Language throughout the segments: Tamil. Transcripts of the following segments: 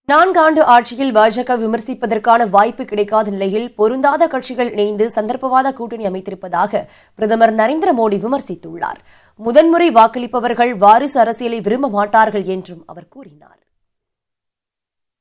4 ஆண்டு ஆட்சியில் பாஜக விமர்சிப்பதற்கான வாய்ப்பு கிடைக்காத நிலையில் பொருந்தாத கட்சிகள் இணைந்து சந்தர்ப்பவாத கூட்டணி அமைத்திருப்பதாக பிரதமர் நரேந்திர மோடி விமர்சித்துள்ளார். முதன்முறை வாக்களிப்பவர்கள் வாரிசு அரசியலை விரும்ப மாட்டார்கள் என்றும் அவர் கூறினார்.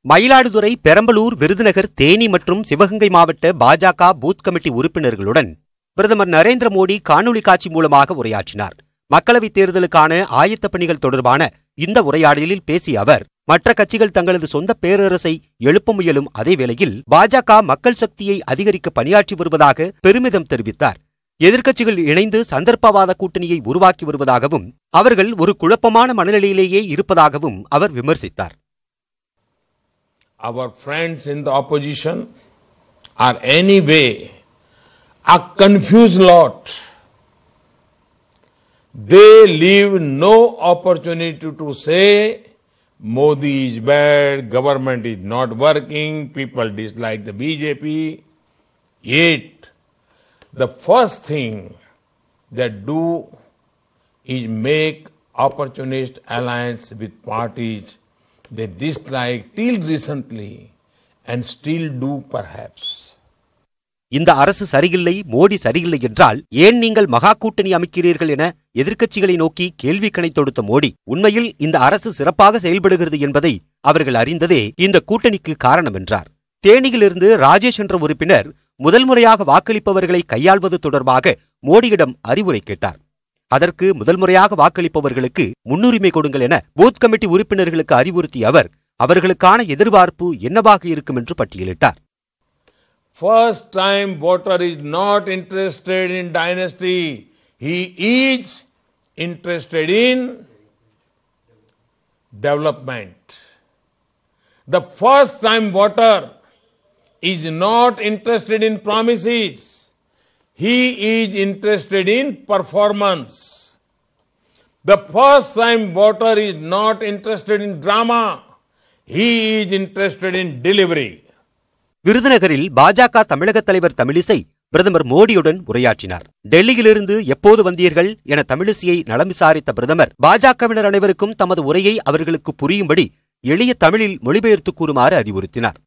மயிலாடுதுறை, பெரம்பலூர், விருதுநகர், தேனி மற்றும் சிவகங்கை மாவட்ட பாஜக பூத் கமிட்டி உறுப்பினர்களுடன் பிரதமர் நரேந்திர மோடி காணொலி காட்சி மூலமாக உரையாற்றினார். மக்களவைத் தேர்தலுக்கான ஆயத்த பணிகள் தொடர்பான இந்த உரையாடலில் பேசிய அவர், மற்ற கட்சிகள் தங்களது சொந்த பேரரசை எழுப்ப முயலும் அதேவேளையில் பாஜக மக்கள் சக்தியை அதிகரிக்க பணியாற்றி வருவதாக பெருமிதம் தெரிவித்தார். எதிர்க்கட்சிகள் இணைந்து சந்தர்ப்பவாத கூட்டணியை உருவாக்கி வருவதாகவும் அவர்கள் ஒரு குழப்பமான மனநிலையிலேயே இருப்பதாகவும் அவர் விமர்சித்தார். Our friends in the opposition are anyway a confused lot. They leave no opportunity to say Modi is bad, government is not working, people dislike the BJP. Yet, the first thing they do is make opportunist alliance with parties they dislike till recently and still do perhaps. இந்த அரசு சரியில்லை, மோடி சரியில்லை என்றால் ஏன் நீங்கள் மகா கூட்டணி அமைக்கிறீர்கள் என எதிர்க்கட்சிகளை நோக்கி கேள்வி கணை தொடுத்த மோடி, உண்மையில் இந்த அரசு சிறப்பாக செயல்படுகிறது என்பதை அவர்கள் அறிந்ததே இந்த கூட்டணிக்கு காரணம் என்றார். தேனியிலிருந்து ராஜேஷ் என்ற உறுப்பினர் முதல் முறையாக வாக்களிப்பவர்களை கையாள்வது தொடர்பாக மோடியிடம் அறிவுரை கேட்டார். அதற்கு முதல் முறையாக வாக்களிப்பவர்களுக்கு முன்னுரிமை கொடுங்கள் என பூத் கமிட்டி உறுப்பினர்களுக்கு அறிவுறுத்திய அவர், அவர்களுக்கான எதிர்பார்ப்பு என்னவாக இருக்கும் என்று பட்டியலிட்டார். First time voter is not interested in dynasty. He is interested in development. The first time voter is not interested in promises. He is interested in performance. The first time voter is not interested in drama. He is interested in delivery. விருதுநகரில் பாஜக தமிழக தலைவர் தமிழிசை பிரதமர் மோடியுடன் உரையாற்றினார். டெல்லியிலிருந்து எப்போது வந்தீர்கள் என தமிழிசையை நலம் விசாரித்த பிரதமர், பாஜகவினர் அனைவருக்கும் தமது உரையை அவர்களுக்கு புரியும்படி எளிய தமிழில் மொழிபெயர்த்து கூறுமாறு அறிவுறுத்தினார்.